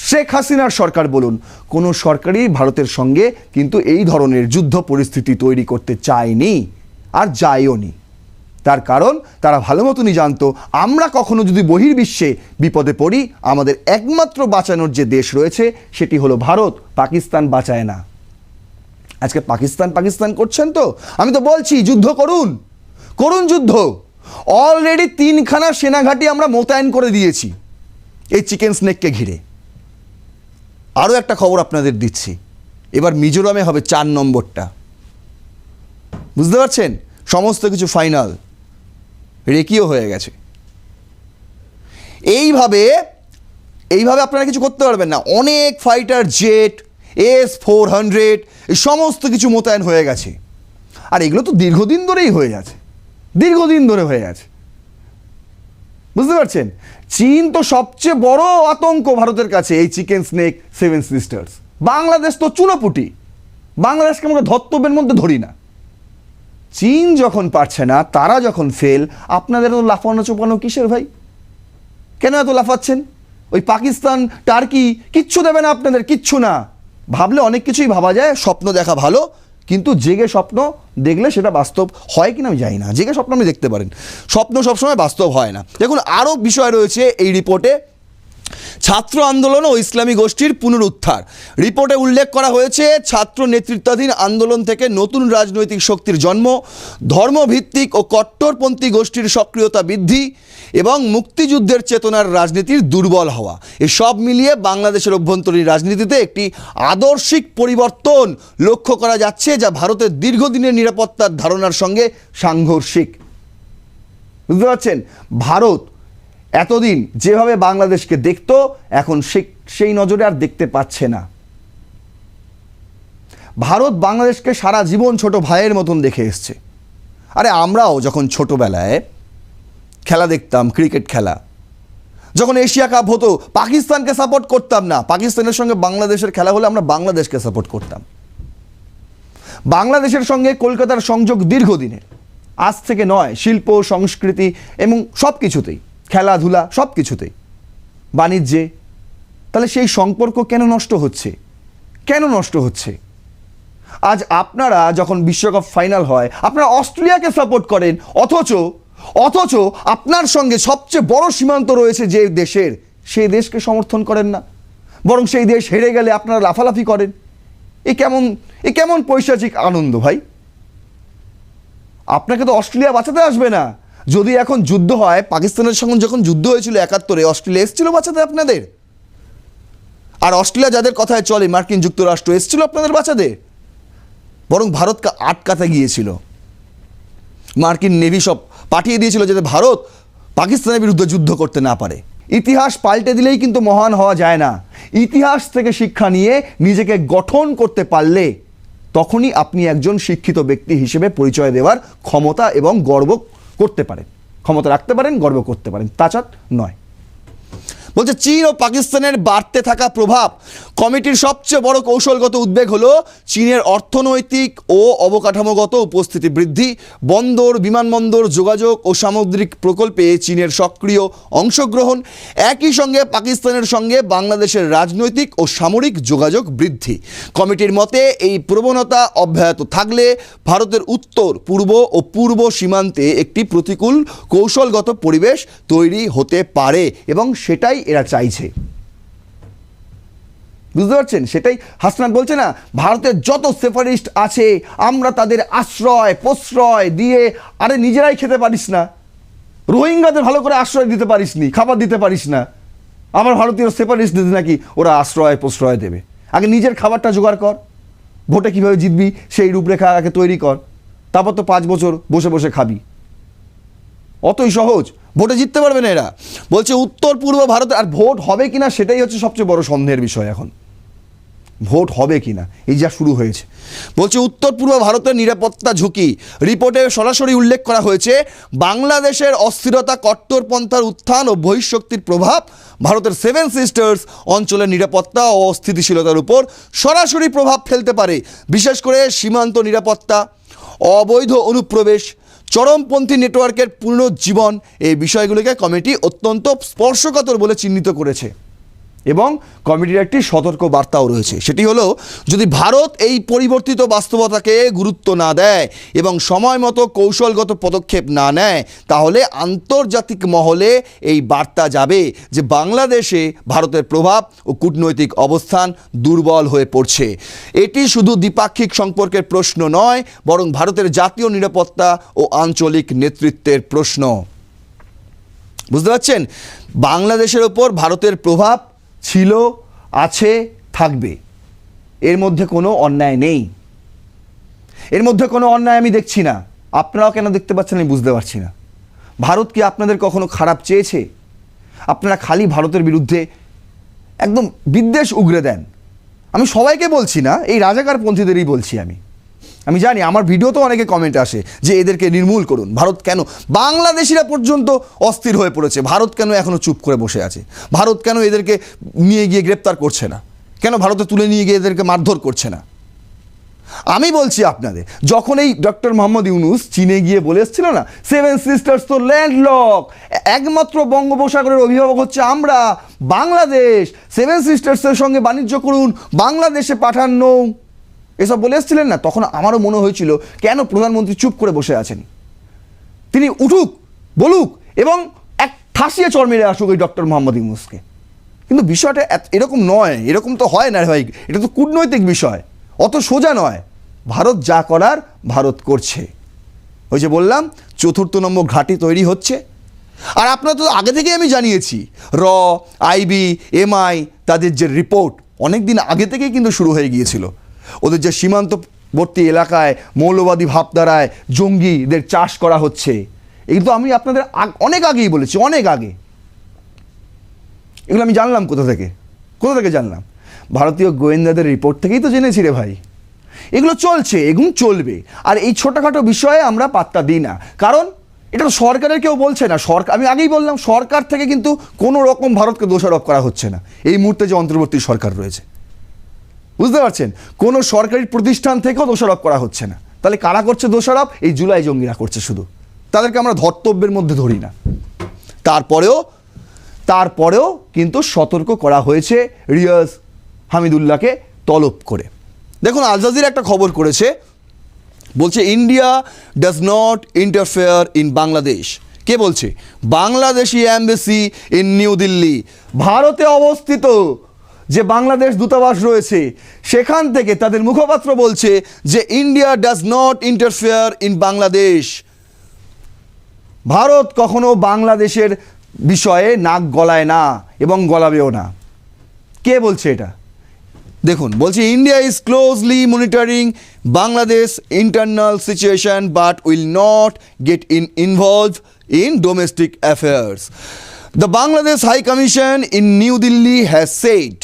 শেখ হাসিনার সরকার বলুন, কোনো সরকারই ভারতের সঙ্গে কিন্তু এই ধরনের যুদ্ধ পরিস্থিতি তৈরি করতে চায়নি আর যায়ও নি। তার কারণ তারা ভালো মতনই জানতো আমরা কখনো যদি বহির্বিশ্বে বিপদে পড়ি, আমাদের একমাত্র বাঁচানোর যে দেশ রয়েছে সেটি হলো ভারত। পাকিস্তান বাঁচায় না। আজকে পাকিস্তান করছেন তো, আমি তো বলছি যুদ্ধ করুন, করুন যুদ্ধ। অলরেডি 3খানা সেনাঘাঁটি আমরা মোতায়েন করে দিয়েছি এই চিকেন স্নেককে ঘিরে। আরও একটা খবর আপনাদের দিচ্ছি, এবার মিজোরামে হবে 4 নম্বরটা। বুঝতে পারছেন? সমস্ত কিছু ফাইনাল, রেকিও হয়ে গেছে। এইভাবে আপনারা কিছু করতে পারবেন না। অনেক ফাইটার জেট, S-400 এই সমস্ত কিছু মোতায়েন হয়ে গেছে। আর এগুলো তো দীর্ঘদিন ধরেই হয়ে আছে, দীর্ঘদিন ধরে হয়ে আছে। বুঝতে পারছেন? চীন তো সবচেয়ে বড় আতঙ্ক ভারতের কাছে, এই চিকেন স্নেক, 7 সিস্টার্স। বাংলাদেশ তো চুনোপুটি, বাংলাদেশকে আমরা ধর্তব্যের মধ্যে ধরি না। চীন যখন পারছে না, তারা যখন ফেল, আপনাদের তো লাফানো চোপানো কিসের ভাই? কেন এত লাফাচ্ছেন? ওই পাকিস্তান, টার্কি কিচ্ছু দেবে না আপনাদের, কিচ্ছু না। ভাবলে অনেক কিছুই ভাবা যায়, স্বপ্ন দেখা ভালো, কিন্তু জেগে স্বপ্ন দেখলে সেটা বাস্তব হয় কিনা আমি জানি না। জেগে স্বপ্ন আপনি দেখতে পারেন, স্বপ্ন সবসময় বাস্তব হয় না। দেখুন, আরও বিষয় রয়েছে এই রিপোর্টে। ছাত্র আন্দোলন ও ইসলামী গোষ্ঠীর পুনরুদ্ধার। রিপোর্টে উল্লেখ করা হয়েছে ছাত্র নেতৃত্বাধীন আন্দোলন থেকে নতুন রাজনৈতিক শক্তির জন্ম, ধর্মভিত্তিক ও কট্টরপন্থী গোষ্ঠীর সক্রিয়তা বৃদ্ধি এবং মুক্তিযুদ্ধের চেতনার রাজনীতির দুর্বল হওয়া। এসব মিলিয়ে বাংলাদেশের অভ্যন্তরীণ রাজনীতিতে একটি আদর্শিক পরিবর্তন লক্ষ্য করা যাচ্ছে, যা ভারতের দীর্ঘদিনের নিরাপত্তার ধারণার সঙ্গে সাংঘর্ষিক। বুঝতে পারছেন? ভারত এতদিন যেভাবে বাংলাদেশকে দেখতো, এখন সেই নজরে আর দেখতে পাচ্ছে না। ভারত বাংলাদেশকে সারা জীবন ছোট ভাইয়ের মতন দেখে এসছে। আরে আমরাও যখন ছোটবেলায় খেলা দেখতাম, ক্রিকেট খেলা, যখন এশিয়া কাপ হতো, পাকিস্তানকে সাপোর্ট করতাম না। পাকিস্তানের সঙ্গে বাংলাদেশের খেলা হলে আমরা বাংলাদেশকে সাপোর্ট করতাম। বাংলাদেশের সঙ্গে কলকাতার সংযোগ দীর্ঘদিনের, আজ থেকে নয়। শিল্প, সংস্কৃতি এবং সব কিছুতেই, খেলাধুলা সব কিছুতেই, বাণিজ্যে। তাহলে সেই সম্পর্ক কেন নষ্ট হচ্ছে? কেন নষ্ট হচ্ছে? আজ আপনারা যখন বিশ্বকাপ ফাইনাল হয়, আপনারা অস্ট্রেলিয়াকে সাপোর্ট করেন, অথচ আপনার সঙ্গে সবচেয়ে বড় সীমান্ত রয়েছে যে দেশের, সেই দেশকে সমর্থন করেন না, বরং সেই দেশ হেরে গেলে আপনারা লাফালাফি করেন। এ কেমন পৈশাচিক আনন্দ ভাই? আপনাকে তো অস্ট্রেলিয়া বাঁচাতে আসবে না। যদি এখন যুদ্ধ হয়, পাকিস্তানের সঙ্গে যখন যুদ্ধ হয়েছিল 71-এ, অস্ট্রেলিয়া এসেছিল বাঁচাতে আপনাদের? আর অস্ট্রেলিয়া যাদের কথায় চলে, মার্কিন যুক্তরাষ্ট্র এসেছিল আপনাদের বাঁচাতে? বরং ভারতকে আটকাতে গিয়েছিল। মার্কিন নেভি সব পাঠিয়ে দিয়েছিল যাতে ভারত পাকিস্তানের বিরুদ্ধে যুদ্ধ করতে না পারে। ইতিহাস পাল্টে দিলেই কিন্তু মহান হওয়া যায় না। ইতিহাস থেকে শিক্ষা নিয়ে নিজেকে গঠন করতে পারলে তখনই আপনি একজন শিক্ষিত ব্যক্তি হিসেবে পরিচয় দেওয়ার ক্ষমতা এবং গর্ব করতে পারেন, ক্ষমতা রাখতে পারেন, গর্ব করতে পারেন, তাছাড়া নয়। বলছে চীন ও পাকিস্তানের বাড়তে থাকা প্রভাব। কমিটির সবচেয়ে বড় কৌশলগত উদ্বেগ হলো চীনের অর্থনৈতিক ও অবকাঠামোগত উপস্থিতি বৃদ্ধি। বন্দর, বিমানবন্দর, যোগাযোগ ও সামুদ্রিক প্রকল্পে চীনের সক্রিয় অংশগ্রহণ। একই সঙ্গে পাকিস্তানের সঙ্গে বাংলাদেশের রাজনৈতিক ও সামরিক যোগাযোগ বৃদ্ধি। কমিটির মতে এই প্রবণতা অব্যাহত থাকলে ভারতের উত্তর, পূর্ব ও পূর্ব সীমান্তে একটি প্রতিকূল কৌশলগত পরিবেশ তৈরি হতে পারে, এবং সেটাই এরা চাইছে। বুঝতে পারছেন? সেটাই হাসনাত বলছে না, ভারতের যত সেপারিস্ট আছে আমরা তাদের আশ্রয় প্রশ্রয় দিয়ে, আরে নিজেরাই খেতে পারিস না, রোহিঙ্গাদের ভালো করে আশ্রয় দিতে পারিস নি, খাবার দিতে পারিস না, আবার ভারতীয় সেপারিস্টদের নাকি ওরা আশ্রয় প্রশ্রয় দেবে। আগে নিজের খাবারটা জোগাড় কর, ভোটে কীভাবে জিতবি সেই রূপরেখা আগে তৈরি কর, তারপর তো 5 বছর বসে বসে খাবি, অতই সহজ, ভোটে জিততে পারবে না এরা। বলছে উত্তর পূর্ব ভারতে, আর ভোট হবে কিনা সেটাই হচ্ছে সবচেয়ে বড় সন্দেহের বিষয় এখন, ভোট হবে কিনা, এই যা শুরু হয়েছে। বলছে উত্তর পূর্ব ভারতের নিরাপত্তা ঝুঁকি, রিপোর্টে সরাসরি উল্লেখ করা হয়েছে বাংলাদেশের অস্থিরতা, কট্টরপন্থার উত্থান ও বহিঃশক্তির প্রভাব ভারতের 7 সিস্টার্স অঞ্চলের নিরাপত্তা ও স্থিতিশীলতার উপর সরাসরি প্রভাব ফেলতে পারে, বিশেষ করে সীমান্ত নিরাপত্তা, অবৈধ অনুপ্রবেশ, চরমপন্থী নেটওয়ার্কের পুনরুজ্জীবন। এই বিষয়গুলিকে কমিটি অত্যন্ত স্পর্শকাতর বলে চিহ্নিত করেছে এবং কমিটির একটি সতর্ক বার্তাও রয়েছে, সেটি হলো যদি ভারত এই পরিবর্তিত বাস্তবতাকে গুরুত্ব না দেয় এবং সময় মতো কৌশলগত পদক্ষেপ না নেয়, তাহলে আন্তর্জাতিক মহলে এই বার্তা যাবে যে বাংলাদেশে ভারতের প্রভাব ও কূটনৈতিক অবস্থান দুর্বল হয়ে পড়ছে। এটি শুধু দ্বিপাক্ষিক সম্পর্কের প্রশ্ন নয়, বরং ভারতের জাতীয় নিরাপত্তা ও আঞ্চলিক নেতৃত্বের প্রশ্ন। বুঝতে পারছেন, বাংলাদেশের ওপর ভারতের প্রভাব ছিল, আছে, থাকবে, এর মধ্যে কোনো অন্যায় নেই, এর মধ্যে কোনো অন্যায় আমি দেখছি না। আপনারাও কেন দেখতে পাচ্ছেন আমি বুঝতে পারছি না। ভারত কি আপনাদের কখনো খারাপ চেয়েছে? আপনারা খালি ভারতের বিরুদ্ধে একদম বিদ্বেষ উগরে দেন। আমি সবাইকে বলছি না, এই রাজাকারপন্থীদেরই বলছি। আমি জানি আমার ভিডিওতেও অনেকে কমেন্ট আসে যে এদেরকে নির্মূল করুন। ভারত কেন, বাংলাদেশিরা পর্যন্ত অস্থির হয়ে পড়েছে, ভারত কেন এখনও চুপ করে বসে আছে? ভারত কেন এদেরকে নিয়ে গিয়ে গ্রেপ্তার করছে না? কেন ভারতে তুলে নিয়ে গিয়ে এদেরকে মারধর করছে না? আমি বলছি আপনাদের, যখন এই ডক্টর মোহাম্মদ ইউনূস চীনে গিয়ে বলে এসেছিল না 7 সিস্টার্স তো ল্যান্ডলক, একমাত্র বঙ্গোপসাগরের অভিভাবক হচ্ছে আমরা, বাংলাদেশ, 7 সিস্টার্সের সঙ্গে বাণিজ্য করুন, বাংলাদেশে পাঠান নৌ, এসব বলে এসেছিলেন না, তখন আমারও মনে হয়েছিল কেন প্রধানমন্ত্রী চুপ করে বসে আছেন, তিনি উঠুক, বলুক এবং এক ঠাসিয়ে চড় মেরে আসুক ওই ডক্টর মোহাম্মদ ইউনূসকে। কিন্তু বিষয়টা এরকম নয়, এরকম তো হয় না ভাই, এটা তো কূটনৈতিক বিষয়, অত সোজা নয়। ভারত যা করার ভারত করছে। ওই যে বললাম 4র্থ নম্বর ঘাঁটি তৈরি হচ্ছে। আর আপনারা তো আগে থেকেই আমি জানিয়েছি, আইবি, এমআই তাদের যে রিপোর্ট অনেক দিন আগে থেকেই কিন্তু শুরু হয়ে গিয়েছিল। ওদের যে সীমান্তবর্তী এলাকায় মৌলবাদী ভাবধারায় জঙ্গিদের চাষ করা হচ্ছে, এগুলো আমি আপনাদের অনেক আগেই বলেছি, অনেক আগে। এগুলো আমি জানলাম কোথা থেকে জানলাম? ভারতীয় গোয়েন্দাদের রিপোর্ট থেকেই তো জেনেছি রে ভাই। এগুলো চলছে, এগুলো চলবে। আর এই ছোটোখাটো বিষয়ে আমরা পাত্তা দিই না, কারণ এটা তো সরকারের কেউ বলছে না। সরকার, আমি আগেই বললাম, সরকার থেকে কিন্তু কোনো রকম ভারতকে দোষারোপ করা হচ্ছে না এই মুহূর্তে যে অন্তর্বর্তী সরকার রয়েছে। বুঝতে পারছেন, কোনো সরকারি প্রতিষ্ঠান থেকেও দোষারোপ করা হচ্ছে না। তাহলে কারা করছে দোষারোপ? এই জুলাই জঙ্গিরা করছে শুধু। তাদেরকে আমরা ধর্তব্যের মধ্যে ধরি না। তারপরেও কিন্তু সতর্ক করা হয়েছে রিয়াজ হামিদুল্লাহকে তলব করে। দেখুন, আল জাজিরা একটা খবর করেছে, বলছে India does not interfere in Bangladesh. কে বলছে? Bangladeshi embassy in New Delhi, ভারতে অবস্থিত যে বাংলাদেশ দূতাবাস রয়েছে সেখান থেকে তাদের মুখপাত্র বলছে যে India does not interfere in Bangladesh. Bharat কখনো বাংলাদেশের বিষয়ে নাক গলায় না এবং গলাবেও না। কে বলছে এটা? দেখুন, বলছে India is closely monitoring Bangladesh internal situation but will not get involve in domestic affairs. The Bangladesh high commission in New Delhi has said,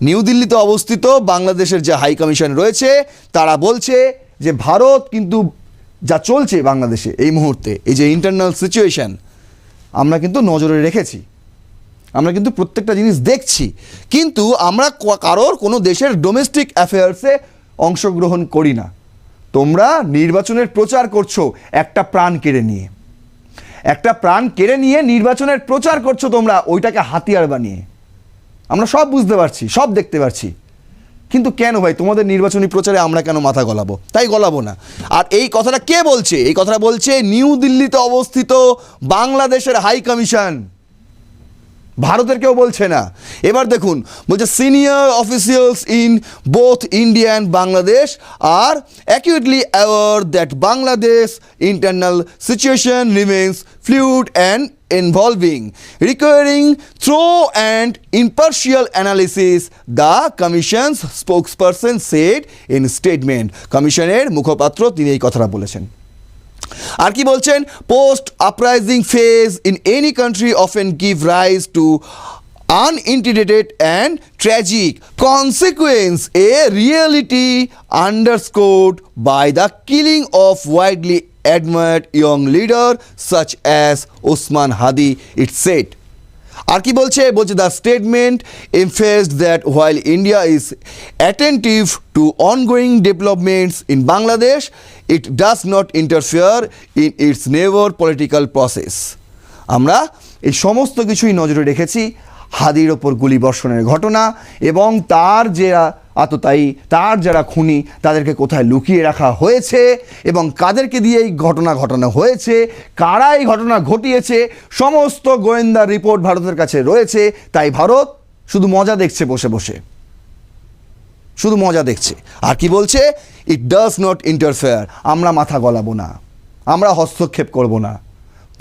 নিউ দিল্লিতে অবস্থিত বাংলাদেশের যে হাই কমিশন রয়েছে তারা বলছে যে ভারত কিন্তু যা চলছে বাংলাদেশে এই মুহূর্তে, এই যে ইন্টারনাল সিচুয়েশন, আমরা কিন্তু নজরে রেখেছি, আমরা কিন্তু প্রত্যেকটা জিনিস দেখছি, কিন্তু আমরা কারোর কোনো দেশের ডোমেস্টিক অ্যাফেয়ার্সে অংশগ্রহণ করি না। তোমরা নির্বাচনের প্রচার করছো একটা প্রাণ কেড়ে নিয়ে নির্বাচনের প্রচার করছো তোমরা, ওইটাকে হাতিয়ার বানিয়ে। আমরা সব বুঝতে পারছি, সব দেখতে পারছি, কিন্তু কেন ভাই তোমাদের নির্বাচনী প্রচারে আমরা কেন মাথা গলাবো? তাই গলাবো না। আর এই কথাটা কে বলছে? এই কথাটা বলছে নিউ দিল্লিতে অবস্থিত বাংলাদেশের হাই কমিশন, ভারতের কেউ বলছে না। এবার দেখুন, বলছে senior officials in both India and Bangladesh are acutely aware that Bangladesh internal situation remains fluid and involving, requiring thorough and impartial analysis, the Commission's spokesperson said in statement. কমিশনের মুখপাত্র তিনি এই কথাটা বলেছেন। আর কি বলছেন, post uprising phase in any country often give rise to unintended and tragic consequence, a reality underscored by the killing of widely admired young leader such as Usman Hadi, it said. আর কি বলছে, the statement emphasized that while India is attentive to ongoing developments in Bangladesh, it does not interfere in its neighbor political process. আমরা এই সমস্ত কিছুই নজরে রেখেছি, হাদির ওপর গুলি বর্ষণের ঘটনা এবং তার যে আততায়ী, তার যারা খুনি, তাদেরকে কোথায় লুকিয়ে রাখা হয়েছে এবং কাদেরকে দিয়ে এই ঘটনা ঘটানো হয়েছে, কারা এই ঘটনা ঘটিয়েছে, সমস্ত গোয়েন্দা রিপোর্ট ভারতের কাছে রয়েছে। তাই ভারত শুধু মজা দেখছে, বসে বসে শুধু মজা দেখছে। আর কি বলছে, ইট ডাজ নট ইন্টারফেয়ার, আমরা মাথা গলাবো না, আমরা হস্তক্ষেপ করব না।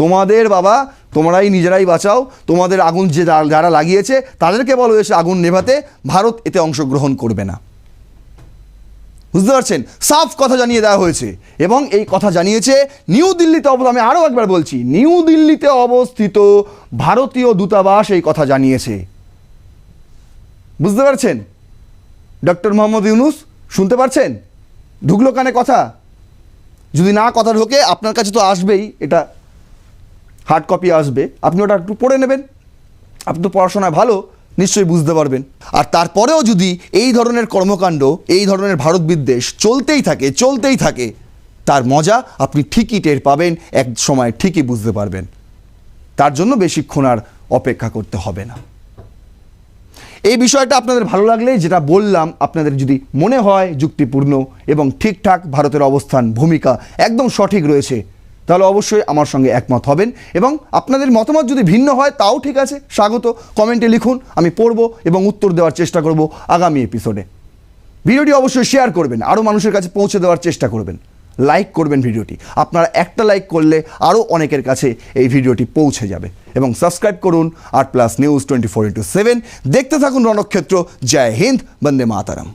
তোমাদের বাবা, তোমরাই নিজেরাই বাঁচাও, তোমাদের আগুন যে যারা লাগিয়েছে তাদেরকে বলো এসে আগুন নেভাতে, ভারত এতে অংশগ্রহণ করবে না। বুঝতে পারছেন, সাফ কথা জানিয়ে দেওয়া হয়েছে। এবং এই কথা জানিয়েছে নিউ দিল্লিতে আমি আরও একবার বলছি, নিউ দিল্লিতে অবস্থিত ভারতীয় দূতাবাস এই কথা জানিয়েছে। বুঝতে পারছেন, ডক্টর মোহাম্মদ ইউনুস শুনতে পারছেন? ঢুকলো কানে কথা? যদি না কথা ঢোকে, আপনার কাছে তো আসবেই, এটা হার্ড কপি আসবে, আপনি ওটা একটু পড়ে নেবেন। আপনি তো পড়াশোনায় ভালো, নিশ্চয়ই বুঝতে পারবেন। আর তারপরেও যদি এই ধরনের কর্মকাণ্ড, এই ধরনের ভারত বিদ্বেষ চলতেই থাকে, তার মজা আপনি ঠিকই টের পাবেন, এক সময় ঠিকই বুঝতে পারবেন। তার জন্য বেশিক্ষণ আর অপেক্ষা করতে হবে না। এই বিষয়টা আপনাদের ভালো লাগলে, যেটা বললাম, আপনাদের যদি মনে হয় যুক্তিপূর্ণ এবং ঠিকঠাক ভারতের অবস্থান, ভূমিকা একদম সঠিক রয়েছে, তাহলে অবশ্যই আমার সঙ্গে একমত হবেন। এবং আপনাদের মতামত যদি ভিন্ন হয় তাও ঠিক আছে, স্বাগত, কমেন্টে লিখুন, আমি পড়ব এবং উত্তর দেওয়ার চেষ্টা করব আগামী এপিসোডে। ভিডিওটি অবশ্যই শেয়ার করবেন, আরও মানুষের কাছে পৌঁছে দেওয়ার চেষ্টা করবেন, লাইক করবেন ভিডিওটি। আপনারা একটা লাইক করলে আরও অনেকের কাছে এই ভিডিওটি পৌঁছে যাবে। এবং সাবস্ক্রাইব করুন আর প্লাস নিউজ 24x7। দেখতে থাকুন রণক্ষেত্র। জয় হিন্দ, বন্দে মাতারাম।